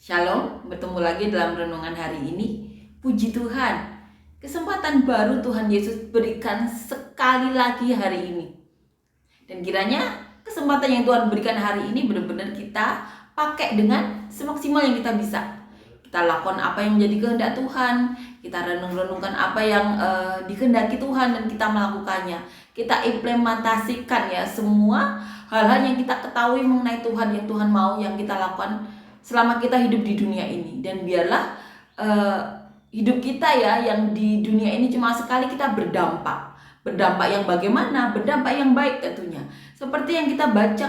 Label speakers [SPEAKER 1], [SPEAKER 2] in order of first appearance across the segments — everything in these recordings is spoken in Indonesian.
[SPEAKER 1] Shalom, bertemu lagi dalam renungan hari ini. Puji Tuhan, kesempatan baru Tuhan Yesus berikan sekali lagi hari ini. Dan kiranya kesempatan yang Tuhan berikan hari ini benar-benar kita pakai dengan semaksimal yang kita bisa. Kita lakukan apa yang menjadi kehendak Tuhan, kita renung-renungkan apa yang dikehendaki Tuhan dan kita melakukannya. Kita implementasikan ya semua hal-hal yang kita ketahui mengenai Tuhan, yang Tuhan mau, yang kita lakukan selama kita hidup di dunia ini. Dan biarlah hidup kita ya yang di dunia ini cuma sekali, kita berdampak yang bagaimana? Berdampak yang baik tentunya. Seperti yang kita baca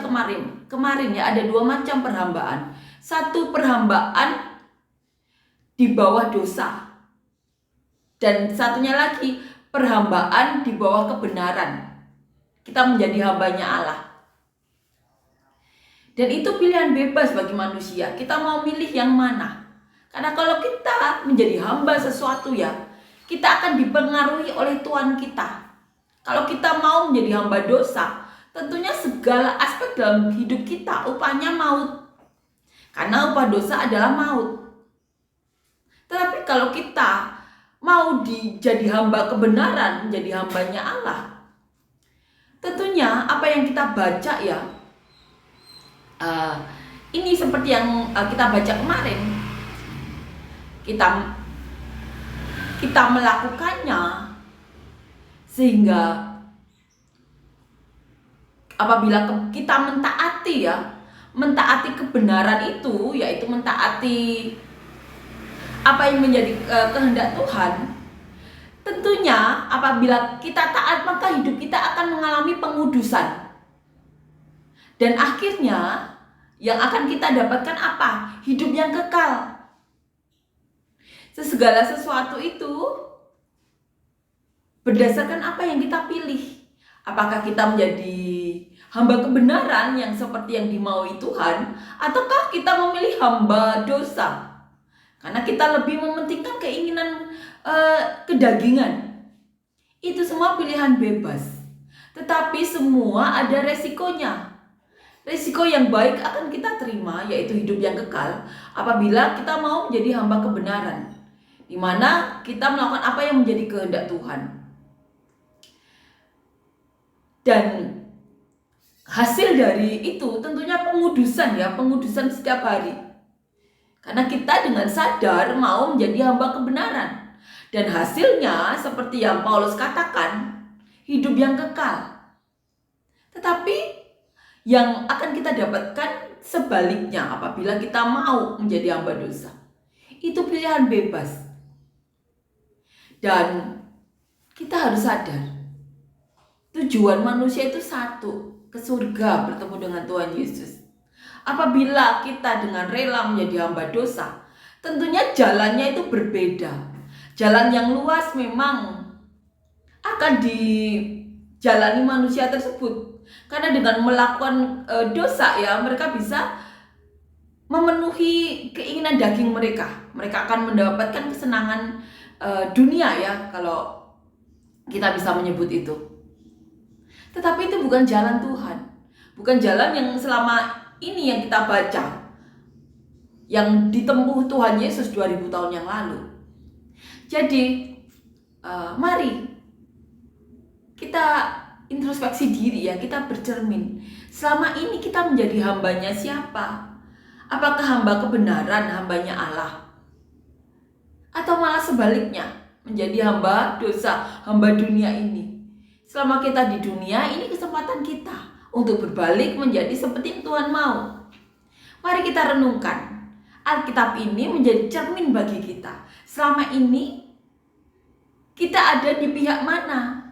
[SPEAKER 1] kemarin ya, ada dua macam perhambaan. Satu, perhambaan di bawah dosa, dan satunya lagi perhambaan di bawah kebenaran. Kita menjadi hambanya Allah. Dan itu pilihan bebas bagi manusia. Kita mau milih yang mana? Karena kalau kita menjadi hamba sesuatu ya, kita akan dipengaruhi oleh Tuhan kita. Kalau kita mau menjadi hamba dosa, tentunya segala aspek dalam hidup kita upahnya maut. Karena upah dosa adalah maut. Tetapi kalau kita mau jadi hamba kebenaran, menjadi hambanya Allah, tentunya apa yang kita baca ya, ini seperti yang kita baca kemarin, kita melakukannya, sehingga apabila kita mentaati kebenaran itu, yaitu mentaati apa yang menjadi kehendak Tuhan, tentunya apabila kita taat maka hidup kita akan mengalami pengudusan. Dan akhirnya yang akan kita dapatkan apa? Hidup yang kekal. Segala sesuatu itu berdasarkan apa yang kita pilih. Apakah kita menjadi hamba kebenaran yang seperti yang dimaui Tuhan, ataukah kita memilih hamba dosa? Karena kita lebih mementingkan keinginan kedagingan. Itu semua pilihan bebas. Tetapi semua ada resikonya. Resiko yang baik akan kita terima, yaitu hidup yang kekal, apabila kita mau menjadi hamba kebenaran, di mana kita melakukan apa yang menjadi kehendak Tuhan. Dan hasil dari itu tentunya pengudusan setiap hari. Karena kita dengan sadar mau menjadi hamba kebenaran. Dan hasilnya seperti yang Paulus katakan, hidup yang kekal. Tetapi yang akan kita dapatkan sebaliknya apabila kita mau menjadi hamba dosa. Itu pilihan bebas. Dan kita harus sadar, tujuan manusia itu satu, ke surga bertemu dengan Tuhan Yesus. Apabila kita dengan rela menjadi hamba dosa, tentunya jalannya itu berbeda. Jalan yang luas memang akan dijalani manusia tersebut. Karena dengan melakukan dosa ya, mereka bisa memenuhi keinginan daging mereka. Mereka akan mendapatkan kesenangan dunia ya, kalau kita bisa menyebut itu. Tetapi itu bukan jalan Tuhan. Bukan jalan yang selama ini yang kita baca, yang ditempuh Tuhan Yesus 2000 tahun yang lalu. Jadi mari kita introspeksi diri ya, kita bercermin. Selama ini kita menjadi hambanya siapa? Apakah hamba kebenaran, hambanya Allah? Atau malah sebaliknya, menjadi hamba dosa, hamba dunia ini? Selama kita di dunia, ini kesempatan kita untuk berbalik menjadi seperti yang Tuhan mau. Mari kita renungkan. Alkitab ini menjadi cermin bagi kita. Selama ini kita ada di pihak mana?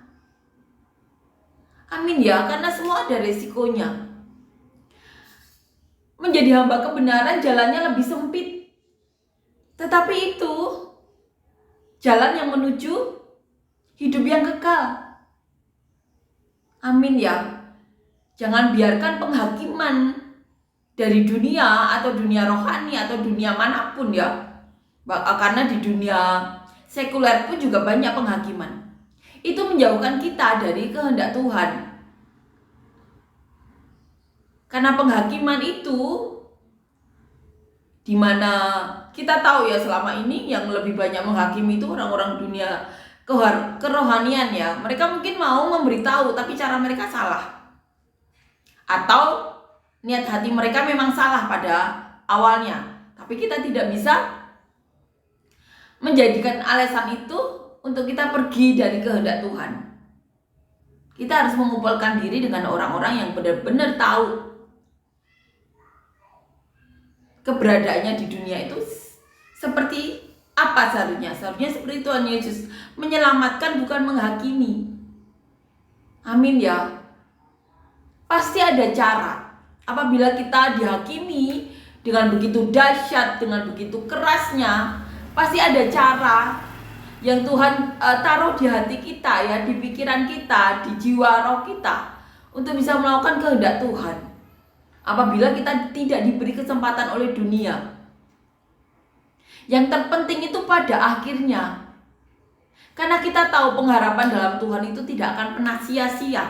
[SPEAKER 1] Amin ya, karena semua ada resikonya. Menjadi hamba kebenaran jalannya lebih sempit. Tetapi itu jalan yang menuju hidup yang kekal. Amin ya. Jangan biarkan penghakiman dari dunia atau dunia rohani atau dunia manapun ya. Karena di dunia sekuler pun juga banyak penghakiman. Itu menjauhkan kita dari kehendak Tuhan. Karena penghakiman itu Dimana kita tahu ya selama ini yang lebih banyak menghakimi itu orang-orang dunia kerohanian ya. Mereka mungkin mau memberitahu tapi cara mereka salah. Atau niat hati mereka memang salah pada awalnya. Tapi kita tidak bisa menjadikan alasan itu untuk kita pergi dari kehendak Tuhan. Kita harus mengumpulkan diri dengan orang-orang yang benar-benar tahu keberadaannya di dunia itu seperti apa seharusnya. Seharusnya seperti Tuhan Yesus, menyelamatkan bukan menghakimi. Amin ya. Pasti ada cara. Apabila kita dihakimi dengan begitu dahsyat, dengan begitu kerasnya, pasti ada cara yang Tuhan taruh di hati kita ya, di pikiran kita, di jiwa roh kita untuk bisa melakukan kehendak Tuhan. Apabila kita tidak diberi kesempatan oleh dunia. Yang terpenting itu pada akhirnya. Karena kita tahu pengharapan dalam Tuhan itu tidak akan pernah sia-sia.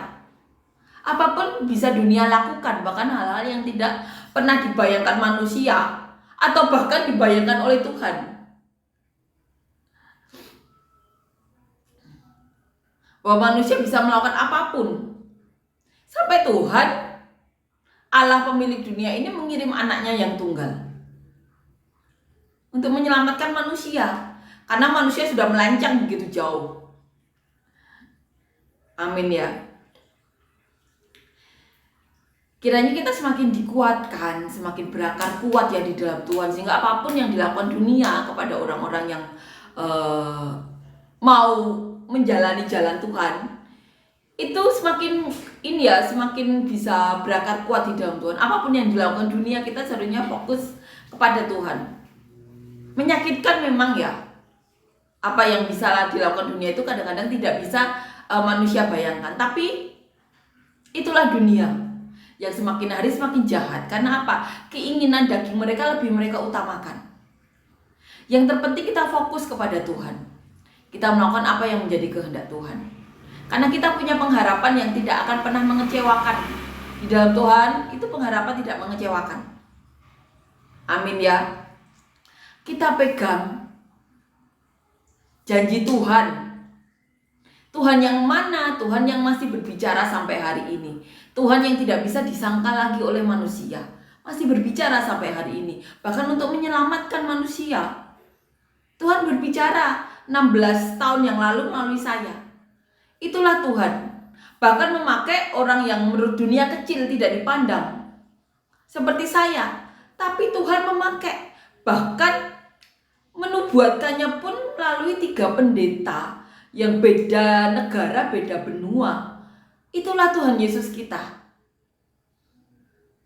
[SPEAKER 1] Apapun bisa dunia lakukan, bahkan hal-hal yang tidak pernah dibayangkan manusia atau bahkan dibayangkan oleh Tuhan. Bahwa manusia bisa melakukan apapun. Sampai Tuhan Allah pemilik dunia ini mengirim anaknya yang tunggal untuk menyelamatkan manusia, karena manusia sudah melancang begitu jauh. Amin ya. Kiranya kita semakin dikuatkan, semakin berakar kuat ya di dalam Tuhan, sehingga apapun yang dilakukan dunia kepada orang-orang yang mau menjalani jalan Tuhan, itu semakin bisa berakar kuat di dalam Tuhan. Apapun yang dilakukan dunia, kita seharusnya fokus kepada Tuhan. Menyakitkan memang ya, apa yang bisa dilakukan dunia itu kadang-kadang tidak bisa manusia bayangkan. Tapi itulah dunia yang semakin hari semakin jahat. Karena apa? Keinginan daging mereka lebih mereka utamakan. Yang terpenting kita fokus kepada Tuhan. Kita melakukan apa yang menjadi kehendak Tuhan. Karena kita punya pengharapan yang tidak akan pernah mengecewakan. Di dalam Tuhan itu pengharapan tidak mengecewakan. Amin ya. Kita pegang janji Tuhan. Tuhan yang mana? Tuhan yang masih berbicara sampai hari ini. Tuhan yang tidak bisa disangkal lagi oleh manusia. Masih berbicara sampai hari ini. Bahkan untuk menyelamatkan manusia. Tuhan berbicara 16 tahun yang lalu melalui saya. Itulah Tuhan. Bahkan memakai orang yang menurut dunia kecil, tidak dipandang, seperti saya. Tapi Tuhan memakai. Bahkan menubuatkannya pun melalui 3 pendeta yang beda negara, beda benua. Itulah Tuhan Yesus kita.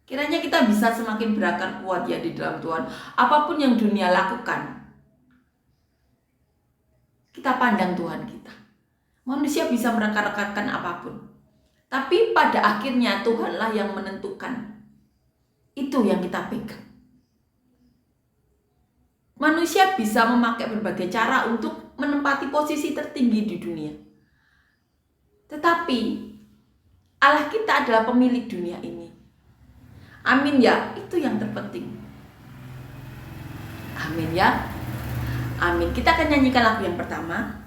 [SPEAKER 1] Kiranya kita bisa semakin berakar kuat ya di dalam Tuhan. Apapun yang dunia lakukan, kita pandang Tuhan kita. Manusia bisa mereka-rekakan apapun, tapi pada akhirnya Tuhanlah yang menentukan. Itu yang kita pegang. Manusia bisa memakai berbagai cara untuk menempati posisi tertinggi di dunia. Tetapi Allah kita adalah pemilik dunia ini. Amin ya, itu yang terpenting. Amin ya. Amin. Kita akan nyanyikan lagu yang pertama.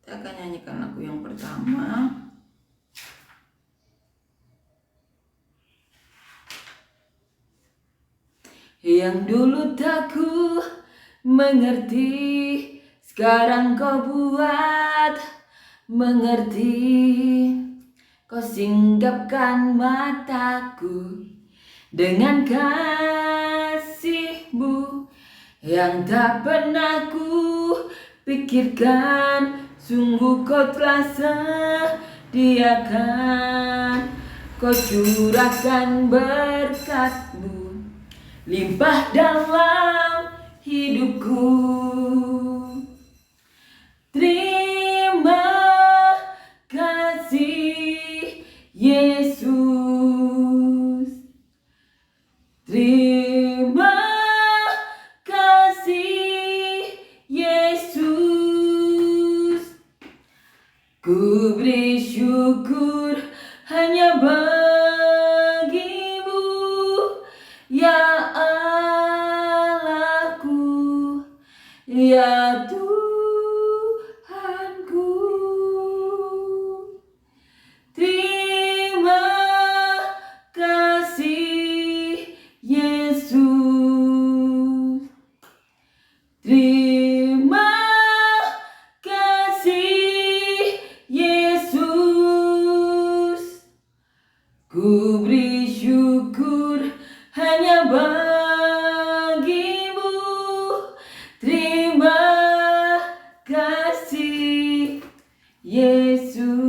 [SPEAKER 1] Saya akan nyanyikan lagu yang pertama. Yang dulu tak ku mengerti, sekarang kau buat mengerti. Kau singgapkan mataku dengan kasih-Mu yang tak pernah ku pikirkan. Sungguh kau telah sediakan, kau curahkan berkat-Mu limpah dalam hidupku. Terima kasih Yesus. Terima kasih Yesus. Ku beri syukur hanya bagi-Mu, ya Allahku, ya Tuhanku. Terima kasih Yesus. Terima kasih Yesus. Ku beri syukur hanya bagi-Mu. Terima kasih Yesus.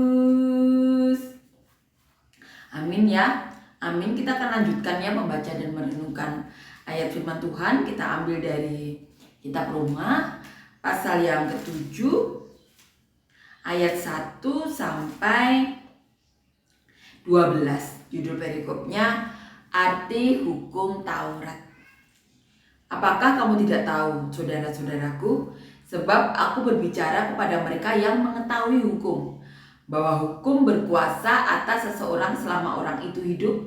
[SPEAKER 1] Amin ya. Amin. Kita akan lanjutkan ya membaca dan merenungkan ayat firman Tuhan. Kita ambil dari kitab Roma pasal yang ke-7 ayat 1 sampai 12. Judul perikopnya arti hukum Taurat. Apakah kamu tidak tahu, saudara-saudaraku, sebab aku berbicara kepada mereka yang mengetahui hukum, bahwa hukum berkuasa atas seseorang selama orang itu hidup?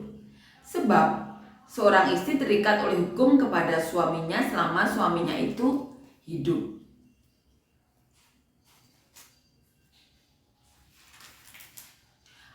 [SPEAKER 1] Sebab seorang istri terikat oleh hukum kepada suaminya selama suaminya itu hidup.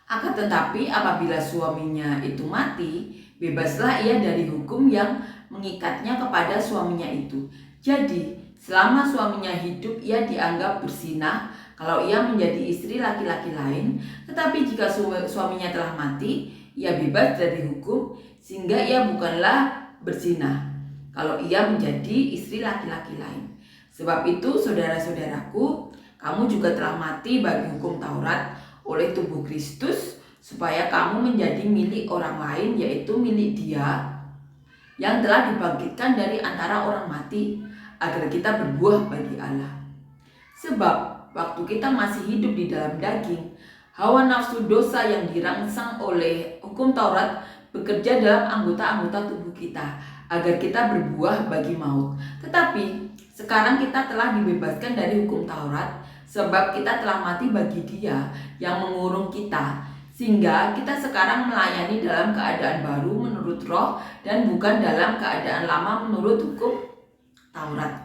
[SPEAKER 1] Akan tetapi apabila suaminya itu mati, bebaslah ia dari hukum yang mengikatnya kepada suaminya itu. Jadi selama suaminya hidup ia dianggap berzinah kalau ia menjadi istri laki-laki lain. Tetapi jika suaminya telah mati, ia bebas dari hukum, sehingga ia bukanlah berzinah kalau ia menjadi istri laki-laki lain. Sebab itu saudara-saudaraku, kamu juga telah mati bagi hukum Taurat oleh tubuh Kristus, supaya kamu menjadi milik orang lain, yaitu milik Dia yang telah dibangkitkan dari antara orang mati, agar kita berbuah bagi Allah. Sebab waktu kita masih hidup di dalam daging, hawa nafsu dosa yang dirangsang oleh hukum Taurat bekerja dalam anggota-anggota tubuh kita, agar kita berbuah bagi maut. Tetapi sekarang kita telah dibebaskan dari hukum Taurat, sebab kita telah mati bagi Dia yang mengurung kita, sehingga kita sekarang melayani dalam keadaan baru menurut roh, dan bukan dalam keadaan lama menurut hukum Taurat.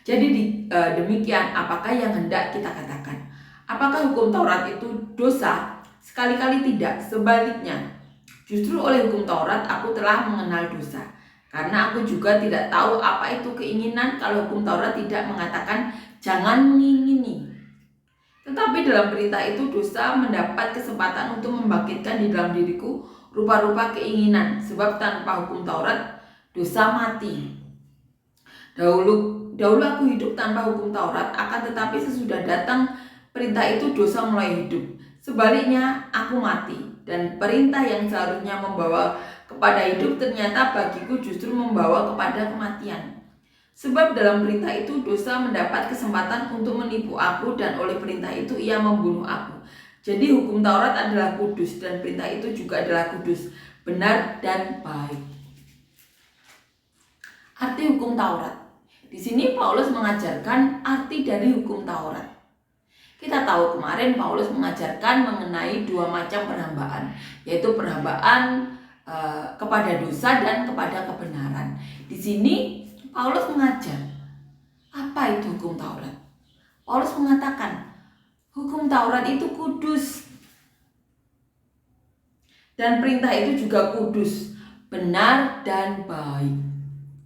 [SPEAKER 1] Jadi demikian apakah yang hendak kita katakan? Apakah hukum Taurat itu dosa? Sekali-kali tidak. Sebaliknya, justru oleh hukum Taurat aku telah mengenal dosa, karena aku juga tidak tahu apa itu keinginan kalau hukum Taurat tidak mengatakan jangan mengingini. Tetapi dalam perintah itu dosa mendapat kesempatan untuk membangkitkan di dalam diriku rupa-rupa keinginan, sebab tanpa hukum Taurat dosa mati. Dahulu aku hidup tanpa hukum Taurat, akan tetapi sesudah datang perintah itu dosa mulai hidup. Sebaliknya aku mati, dan perintah yang seharusnya membawa kepada hidup ternyata bagiku justru membawa kepada kematian. Sebab dalam perintah itu dosa mendapat kesempatan untuk menipu aku, dan oleh perintah itu ia membunuh aku. Jadi hukum Taurat adalah kudus, dan perintah itu juga adalah kudus, benar dan baik. Arti hukum Taurat. Di sini Paulus mengajarkan arti dari hukum Taurat. Kita tahu kemarin Paulus mengajarkan mengenai dua macam perhambaan, yaitu perhambaan kepada dosa dan kepada kebenaran. Di sini Paulus mengajar apa itu hukum Taurat. Paulus mengatakan hukum Taurat itu kudus, dan perintah itu juga kudus, benar dan baik.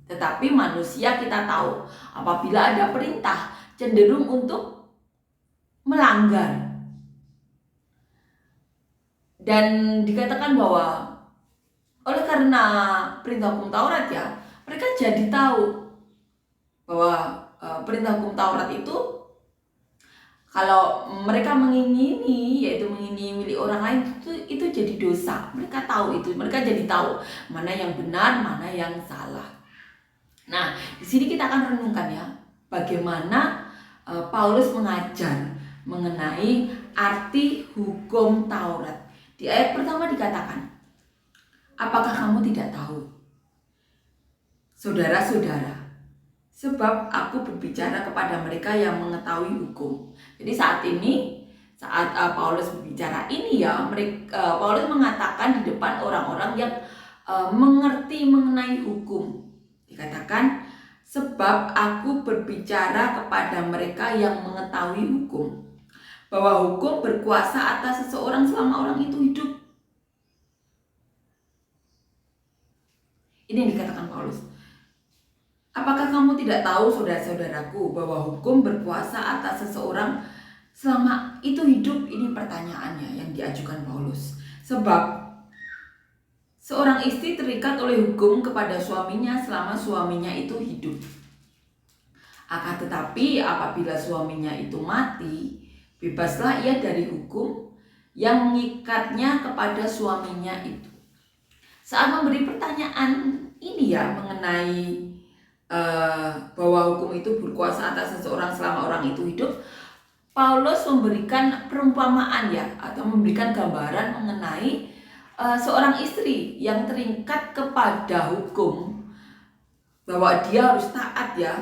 [SPEAKER 1] Tetapi manusia kita tahu apabila ada perintah cenderung untuk melanggar. Dan dikatakan bahwa oleh karena perintah hukum Taurat ya, mereka jadi tahu bahwa perintah hukum Taurat itu Kalau mereka mengingini, yaitu mengingini milik orang lain, itu jadi dosa. Mereka tahu itu, mereka jadi tahu mana yang benar, mana yang salah. Nah, di sini kita akan renungkan ya, bagaimana Paulus mengajar mengenai arti hukum Taurat. Di ayat pertama dikatakan, apakah kamu tidak tahu, saudara-saudara, sebab aku berbicara kepada mereka yang mengetahui hukum. Jadi saat Paulus berbicara ini ya, Paulus mengatakan di depan orang-orang yang mengerti mengenai hukum. Dikatakan, sebab aku berbicara kepada mereka yang mengetahui hukum, bahwa hukum berkuasa atas seseorang selama orang itu hidup. Ini yang dikatakan Paulus. Apakah kamu tidak tahu, saudara-saudaraku, bahwa hukum berkuasa atas seseorang selama itu hidup? Ini pertanyaannya yang diajukan Paulus. Sebab seorang istri terikat oleh hukum kepada suaminya selama suaminya itu hidup. Akan tetapi apabila suaminya itu mati, bebaslah ia dari hukum yang mengikatnya kepada suaminya itu. Saat memberi pertanyaan ini ya mengenai bahwa hukum itu berkuasa atas seseorang selama orang itu hidup, Paulus memberikan perumpamaan ya, atau memberikan gambaran mengenai seorang istri yang terikat kepada hukum, bahwa dia harus taat ya,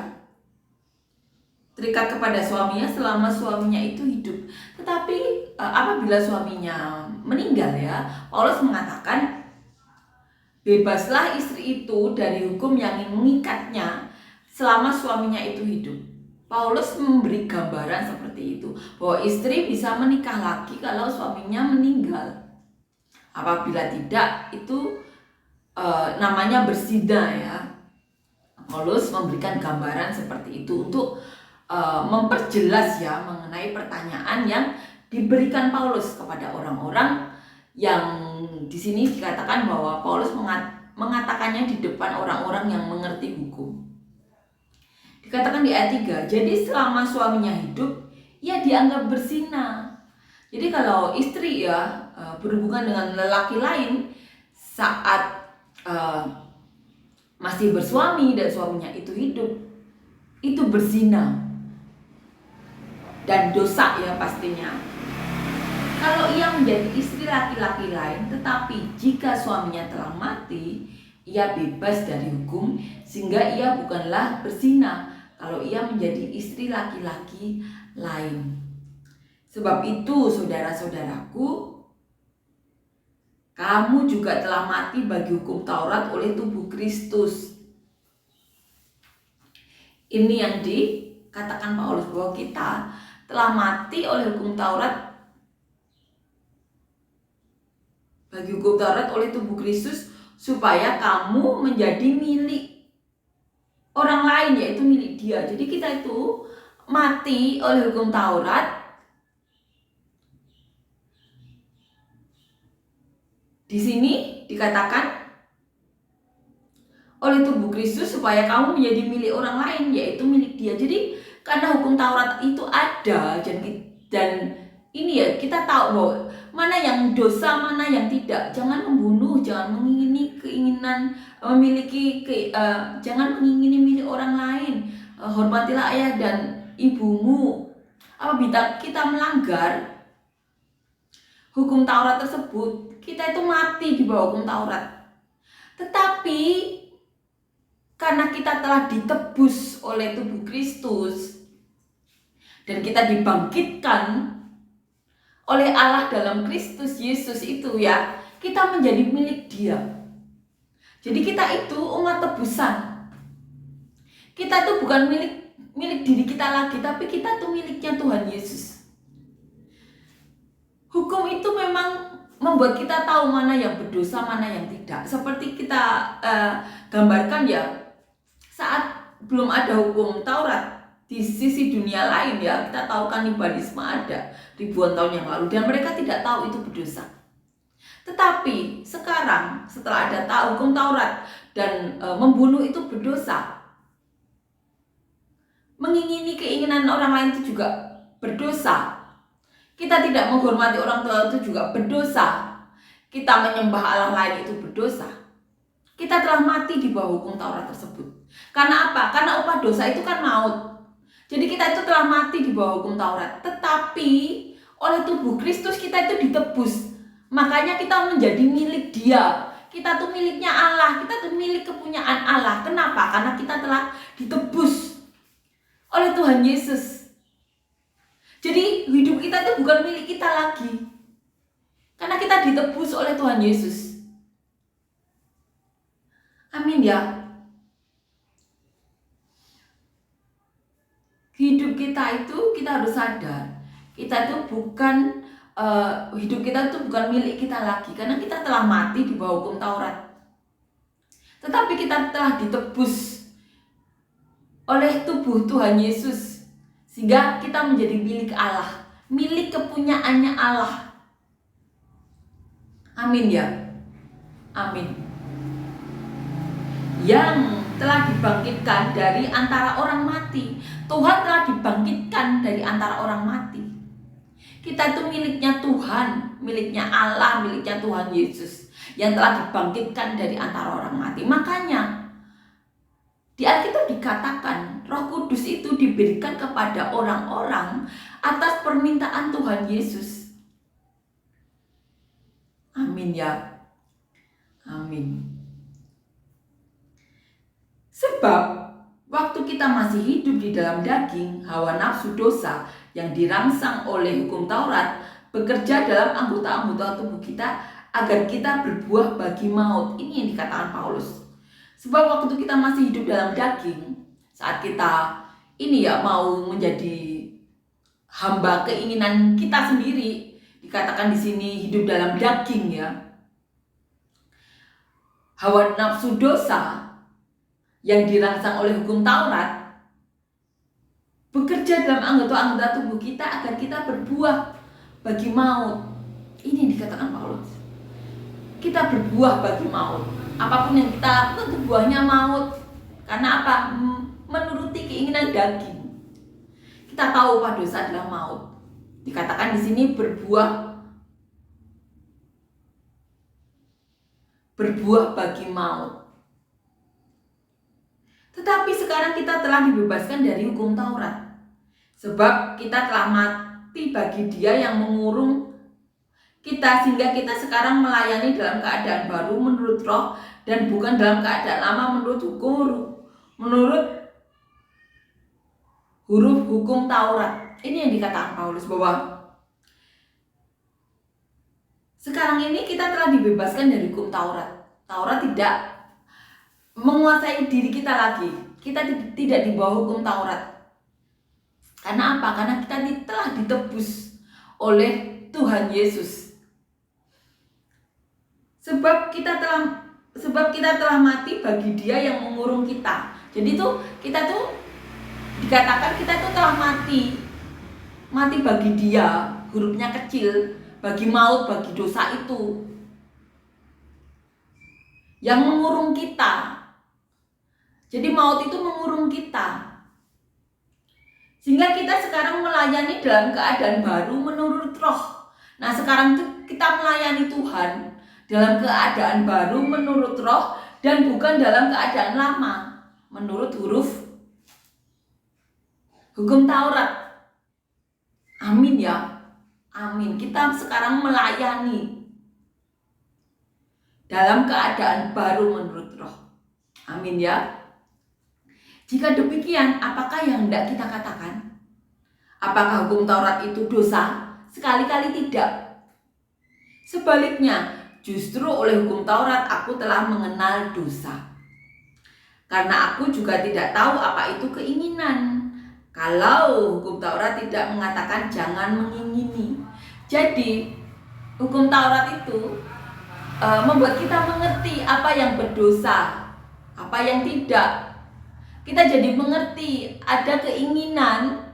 [SPEAKER 1] terikat kepada suaminya selama suaminya itu hidup. Tetapi apabila suaminya meninggal ya, Paulus mengatakan, bebaslah istri itu dari hukum yang mengikatnya selama suaminya itu hidup. Paulus memberi gambaran seperti itu, bahwa istri bisa menikah lagi kalau suaminya meninggal. Apabila tidak, itu namanya berzina ya. Paulus memberikan gambaran seperti itu untuk memperjelas ya mengenai pertanyaan yang diberikan Paulus kepada orang-orang yang di sini dikatakan bahwa Paulus mengatakannya di depan orang-orang yang mengerti hukum. Dikatakan di ayat 3, jadi selama suaminya hidup, ia dianggap berzina. Jadi kalau istri ya berhubungan dengan lelaki lain saat masih bersuami dan suaminya itu hidup, itu berzina dan dosa ya pastinya. Kalau ia menjadi istri laki-laki lain, tetapi jika suaminya telah mati, ia bebas dari hukum, sehingga ia bukanlah berzina kalau ia menjadi istri laki-laki lain. Sebab itu, saudara-saudaraku, kamu juga telah mati bagi hukum Taurat oleh tubuh Kristus. Ini yang dikatakan Paulus, bahwa kita telah mati oleh hukum Taurat, bagi hukum Taurat oleh tubuh Kristus, supaya kamu menjadi milik orang lain, yaitu milik Dia. Jadi kita itu mati oleh hukum Taurat. Di sini dikatakan oleh tubuh Kristus supaya kamu menjadi milik orang lain, yaitu milik Dia. Jadi karena hukum Taurat itu ada, dan ini ya kita tahu bahwa mana yang dosa, mana yang tidak. Jangan membunuh, jangan mengingini keinginan jangan mengingini milik orang lain. Hormatilah ayah dan ibumu. Apabila kita melanggar hukum Taurat tersebut, kita itu mati di bawah hukum Taurat. Tetapi karena kita telah ditebus oleh tubuh Kristus dan kita dibangkitkan oleh Allah dalam Kristus Yesus itu ya, kita menjadi milik Dia. Jadi kita itu umat tebusan. Kita itu bukan milik diri kita lagi, tapi kita tuh miliknya Tuhan Yesus. Hukum itu memang membuat kita tahu mana yang berdosa, mana yang tidak. Seperti kita gambarkan ya, saat belum ada hukum Taurat, di sisi dunia lain ya, kita tahu kanibalisme ada ribuan tahun yang lalu, dan mereka tidak tahu itu berdosa. Tetapi sekarang setelah ada hukum Taurat dan membunuh itu berdosa, mengingini keinginan orang lain itu juga berdosa. Kita tidak menghormati orang tua itu juga berdosa. Kita menyembah Allah lain itu berdosa. Kita telah mati di bawah hukum Taurat tersebut. Karena apa? Karena upah dosa itu kan maut. Jadi kita itu telah mati di bawah hukum Taurat. Tetapi oleh tubuh Kristus kita itu ditebus. Makanya kita menjadi milik Dia. Kita tuh miliknya Allah. Kita tuh milik kepunyaan Allah. Kenapa? Karena kita telah ditebus oleh Tuhan Yesus. Jadi hidup kita itu bukan milik kita lagi. Karena kita ditebus oleh Tuhan Yesus. Amin ya. Hidup kita itu kita harus sadar. Kita itu bukan hidup kita itu bukan milik kita lagi. Karena kita telah mati di bawah hukum Taurat. Tetapi kita telah ditebus oleh tubuh Tuhan Yesus. Sehingga kita menjadi milik Allah, milik kepunyaannya Allah. Amin ya. Amin. Yang telah dibangkitkan dari antara orang mati. Tuhan telah dibangkitkan dari antara orang mati. Kita itu miliknya Tuhan, miliknya Allah, miliknya Tuhan Yesus. Yang telah dibangkitkan dari antara orang mati. Makanya di Alkitab dikatakan Roh Kudus itu diberikan kepada orang-orang atas permintaan Tuhan Yesus. Amin ya. Amin. Sebab waktu kita masih hidup di dalam daging, hawa nafsu dosa yang dirangsang oleh hukum Taurat bekerja dalam anggota-anggota tubuh kita agar kita berbuah bagi maut. Ini yang dikatakan Paulus. Sebab waktu kita masih hidup dalam daging, saat kita ini ya mau menjadi hamba keinginan kita sendiri, dikatakan di sini hidup dalam daging ya. Hawa nafsu dosa yang dirangsang oleh hukum Taurat bekerja dalam anggota-anggota tubuh kita agar kita berbuah bagi maut. Ini yang dikatakan Paulus. Kita berbuah bagi maut. Apapun yang kita lakukan buahnya maut. Karena apa? Menuruti keinginan daging. Kita tahu upah dosa adalah maut. Dikatakan di sini berbuah bagi maut. Tetapi sekarang kita telah dibebaskan dari hukum Taurat. Sebab kita telah mati bagi Dia yang mengurung kita, sehingga kita sekarang melayani dalam keadaan baru menurut roh dan bukan dalam keadaan lama menurut huruf hukum Taurat. Ini yang dikatakan Paulus bahwa sekarang ini kita telah dibebaskan dari hukum Taurat. Taurat tidak menguasai diri kita lagi. Kita tidak di bawah hukum Taurat. Karena apa? Karena kita telah ditebus oleh Tuhan Yesus. Sebab kita telah mati bagi Dia yang mengurung kita. Jadi kita dikatakan kita telah mati bagi Dia, hurufnya kecil, bagi maut, bagi dosa itu yang mengurung kita. Jadi maut itu mengurung kita. Sehingga kita sekarang melayani dalam keadaan baru menurut roh. Nah, sekarang kita melayani Tuhan dalam keadaan baru menurut roh dan bukan dalam keadaan lama menurut huruf hukum Taurat. Amin ya. Amin. Kita sekarang melayani dalam keadaan baru menurut roh. Amin ya. Jika demikian, apakah yang hendak kita katakan? Apakah hukum Taurat itu dosa? Sekali-kali tidak. Sebaliknya, justru oleh hukum Taurat aku telah mengenal dosa. Karena aku juga tidak tahu apa itu keinginan. Kalau hukum Taurat tidak mengatakan jangan mengingini. Jadi, hukum Taurat itu membuat kita mengerti apa yang berdosa, apa yang tidak. Kita jadi mengerti ada keinginan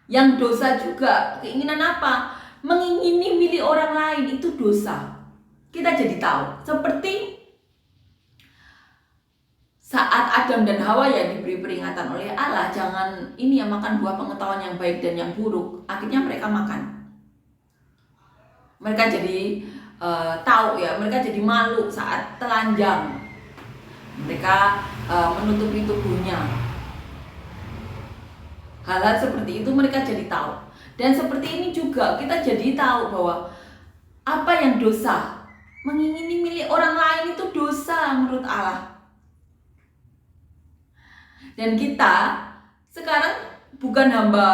[SPEAKER 1] yang dosa juga. Keinginan apa? Mengingini milik orang lain itu dosa. Kita jadi tahu. saat Adam dan Hawa ya diberi peringatan oleh Allah, jangan ini ya makan buah pengetahuan yang baik dan yang buruk. Akhirnya mereka makan. Mereka jadi tahu ya, mereka jadi malu saat telanjang. Mereka menutupi tubuhnya. Hal-hal seperti itu mereka jadi tahu. Dan seperti ini juga kita jadi tahu bahwa apa yang dosa, mengingini milik orang lain itu dosa menurut Allah. Dan kita sekarang bukan hamba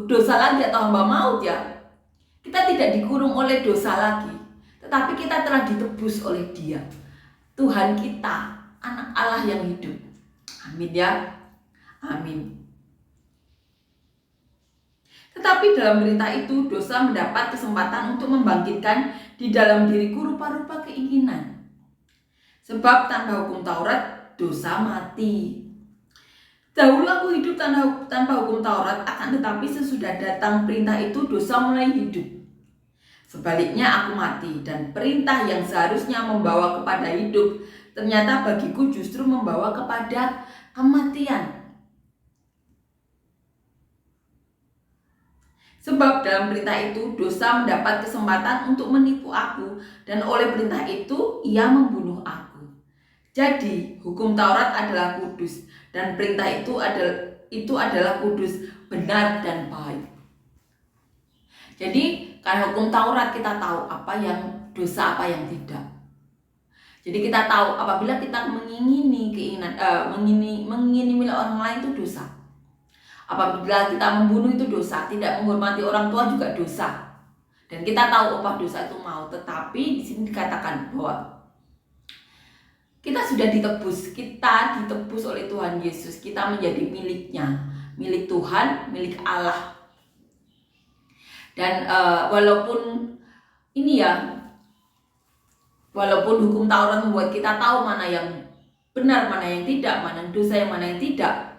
[SPEAKER 1] dosa lagi atau hamba maut ya. Kita tidak dikurung oleh dosa lagi, tetapi kita telah ditebus oleh Dia, Tuhan kita, anak Allah yang hidup. Amin ya. Amin. Tetapi dalam berita itu dosa mendapat kesempatan untuk membangkitkan di dalam diriku rupa-rupa keinginan. Sebab tanpa hukum Taurat dosa mati. Dahulu aku hidup tanpa hukum Taurat, akan tetapi sesudah datang perintah itu dosa mulai hidup. Sebaliknya aku mati, dan perintah yang seharusnya membawa kepada hidup ternyata bagiku justru membawa kepada kematian. Sebab dalam perintah itu dosa mendapat kesempatan untuk menipu aku, dan oleh perintah itu ia membunuh aku. Jadi hukum Taurat adalah kudus, dan perintah itu adalah kudus, benar dan baik. Jadi karena hukum Taurat kita tahu apa yang dosa, apa yang tidak. Jadi kita tahu apabila kita mengingini milik orang lain itu dosa. Apabila kita membunuh itu dosa, tidak menghormati orang tua juga dosa. Dan kita tahu upah dosa itu maut. Tetapi di sini dikatakan bahwa kita sudah ditebus, kita ditebus oleh Tuhan Yesus, kita menjadi miliknya, milik Tuhan, milik Allah. Dan walaupun hukum Taurat membuat kita tahu mana yang benar, mana yang tidak, mana yang dosa, yang mana yang tidak,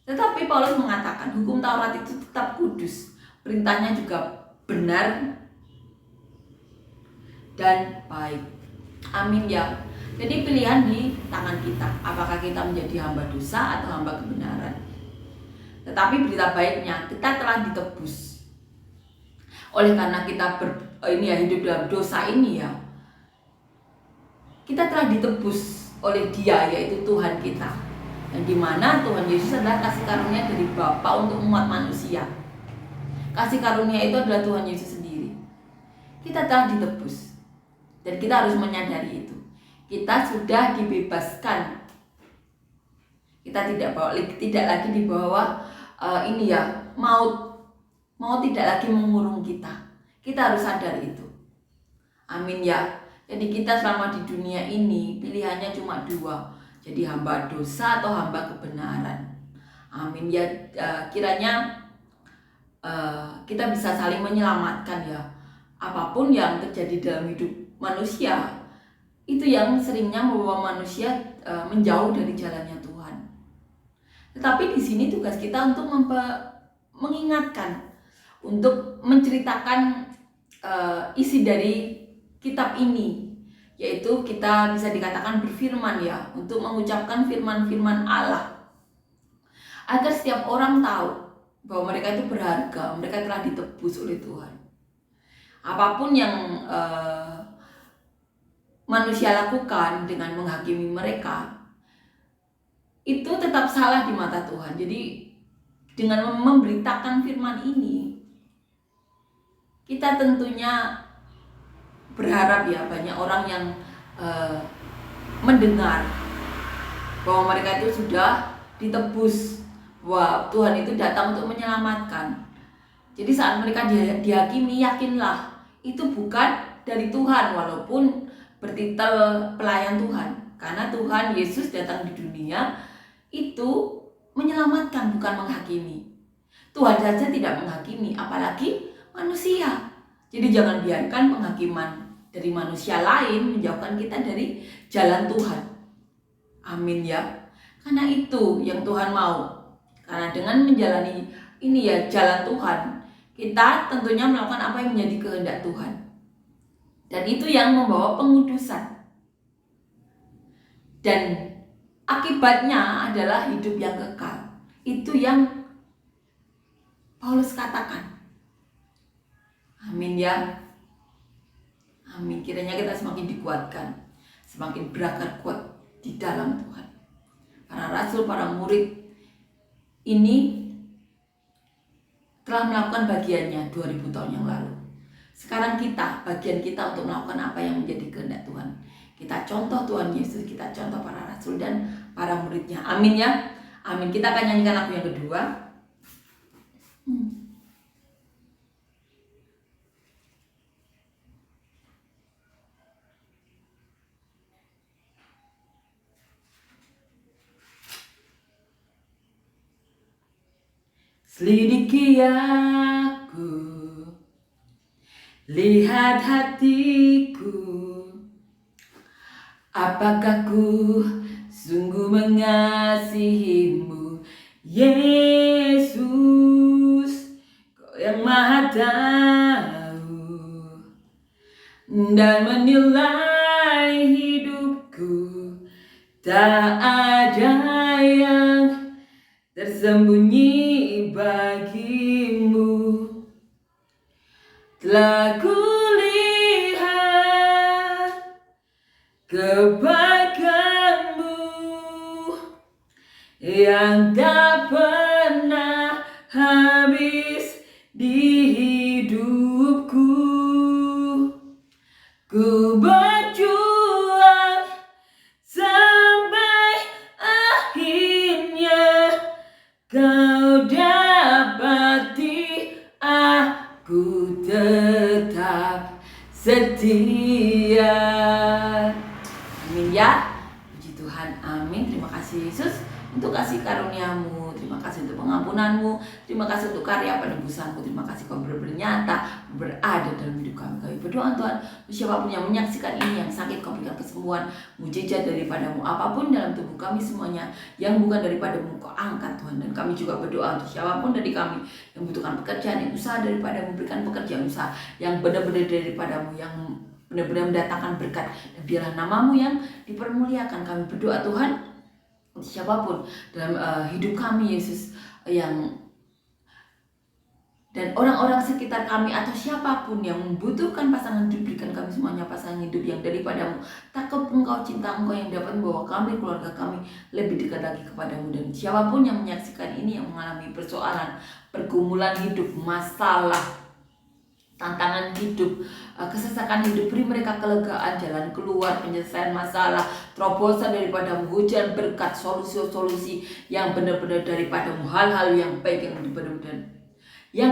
[SPEAKER 1] tetapi Paulus mengatakan hukum Taurat itu tetap kudus, perintahnya juga benar dan baik. Amin ya. Jadi pilihan di tangan kita, apakah kita menjadi hamba dosa atau hamba kebenaran. Tetapi berita baiknya, kita telah ditebus. Oleh karena kita hidup dalam dosa ini ya, kita telah ditebus oleh Dia, yaitu Tuhan kita. Dan di mana Tuhan Yesus adalah kasih karunia dari Bapa untuk umat manusia. Kasih karunia itu adalah Tuhan Yesus sendiri. Kita telah ditebus, dan kita harus menyadari itu. Kita sudah dibebaskan. Kita tidak lagi di bawah maut tidak lagi mengurung kita. Kita harus sadar itu. Amin ya. Jadi kita selama di dunia ini pilihannya cuma dua. Jadi hamba dosa atau hamba kebenaran. Amin ya. Kiranya kita bisa saling menyelamatkan ya. Apapun yang terjadi dalam hidup manusia, itu yang seringnya membawa manusia menjauh dari jalannya Tuhan. Tetapi di sini tugas kita untuk mengingatkan, untuk menceritakan isi dari kitab ini, yaitu kita bisa dikatakan berfirman ya, untuk mengucapkan firman-firman Allah, agar setiap orang tahu bahwa mereka itu berharga, mereka telah ditebus oleh Tuhan. Apapun yang manusia lakukan dengan menghakimi mereka, itu tetap salah di mata Tuhan. Jadi dengan memberitakan firman ini, kita tentunya berharap ya banyak orang yang mendengar bahwa mereka itu sudah ditebus, bahwa Tuhan itu datang untuk menyelamatkan. Jadi saat mereka dihakimi, yakinlah itu bukan dari Tuhan, walaupun bertitel pelayan Tuhan, karena Tuhan Yesus datang di dunia itu menyelamatkan, bukan menghakimi. Tuhan saja tidak menghakimi, apalagi manusia. Jadi jangan biarkan penghakiman dari manusia lain menjauhkan kita dari jalan Tuhan. Amin ya. Karena itu yang Tuhan mau. Karena dengan menjalani jalan Tuhan, kita tentunya melakukan apa yang menjadi kehendak Tuhan. Dan itu yang membawa pengudusan. Dan akibatnya adalah hidup yang kekal. Itu yang Paulus katakan. Amin ya. Amin. Kiranya kita semakin dikuatkan, semakin berakar kuat di dalam Tuhan. Para rasul, para murid ini telah melakukan bagiannya 2000 tahun yang lalu. Sekarang bagian kita untuk melakukan apa yang menjadi kehendak Tuhan. Kita contoh Tuhan Yesus, kita contoh para rasul dan para muridnya. Amin ya. Amin. Kita akan nyanyikan lagu yang kedua. Selidiki aku, lihat hatiku, apakah ku sungguh mengasihimu, Yesus, Kau yang Maha Tahu dan menilai hidupku. Tak ada yang tersembunyi bagimu. Telah kulihat kebaikanmu yang tak pernah habis di hidupku. Ku berjuang sampai akhirnya Kau dapati aku tetap setia. Amin ya. Puji Tuhan. Amin. Terima kasih Yesus untuk kasih karunia-Mu. Terima kasih untuk pengampunanmu. Terima kasih untuk karya penebusanmu. Terima kasih Kau benar-benar nyata berada dalam hidup kami. Kami berdoa Tuhan, siapapun yang menyaksikan ini, yang sakit Kau berikan kesembuhan, mujizat daripada-Mu. Apapun dalam tubuh kami semuanya yang bukan daripada-Mu, Kau angkat Tuhan. Dan kami juga berdoa untuk siapapun dari kami yang membutuhkan pekerjaan, yang usaha daripada-Mu, berikan pekerjaan usaha yang benar-benar daripada-Mu, yang benar-benar mendatangkan berkat. Dan biarlah nama-Mu yang dipermuliakan. Kami berdoa Tuhan untuk siapapun dalam hidup kami Yesus, dan orang-orang sekitar kami atau siapapun yang membutuhkan pasangan hidup, berikan kami semuanya pasangan hidup yang daripada-Mu. Takut Engkau, cinta Engkau yang dapat membawa kami, keluarga kami lebih dekat lagi kepada-Mu. Dan siapapun yang menyaksikan ini, yang mengalami persoalan, pergumulan hidup, masalah, tantangan hidup, kesesakan hidup, beri mereka kelegaan, jalan keluar, penyelesaian masalah, terobosan daripada-Mu, hujan berkat, solusi-solusi yang benar-benar daripada-Mu, hal-hal yang baik yang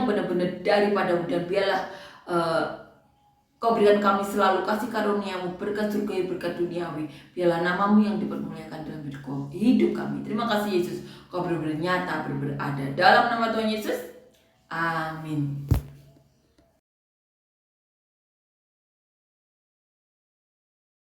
[SPEAKER 1] benar-benar daripada-Mu. Dan biarlah Kau berikan kami selalu kasih karunia-Mu, berkat surgawi, berkat duniawi. Biarlah nama-Mu yang dipermuliakan dalam hidup kami. Terima kasih Yesus, Kau benar-benar nyata, benar-benar ada. Dalam nama Tuhan Yesus, amin.